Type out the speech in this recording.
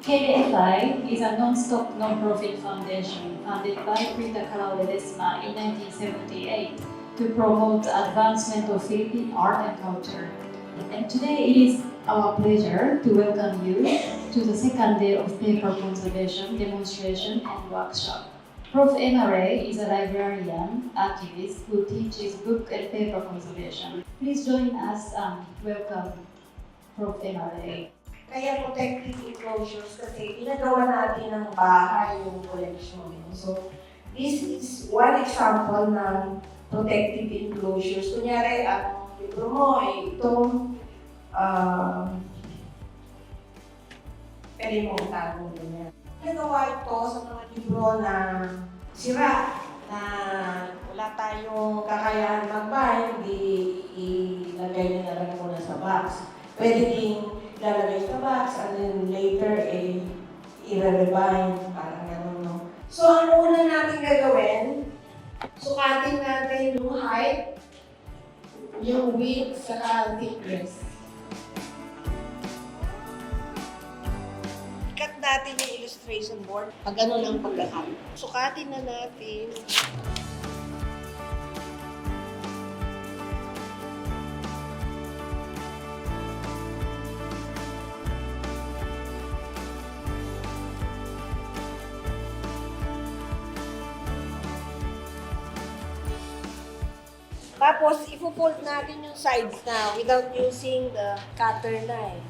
KDFI is a non-stop non-profit foundation founded by Frida Kahlo Ledesma in 1978 to promote the advancement of Philippine art and culture. And today it is our pleasure to welcome you to the second day of paper conservation demonstration and workshop. Prof. Emma Ray is a librarian activist who teaches book and paper conservation. Please join us and welcome Prof. Emma Ray. Kaya protective enclosures kasi ginagawa natin ng bahay yung collection. So, this is one example ng protective enclosures. Kunyari, ang libro mo ay itong pwede mong tago ganyan. Ginagawa ito sa mga libro na sira, na wala tayong kakayahan mag-bind, di ilagay na lang muna sa box. Pwede din ilalagay sa box and then later i-rebind, parang gano'n, no? So, ang una natin gagawin, sukatin natin yung height, yung width, saka thickness. Cut natin yung illustration board, pag ano lang pagkakat. Sukatin na natin. Tapos, ipo-fold natin yung sides na without using the cutter knife.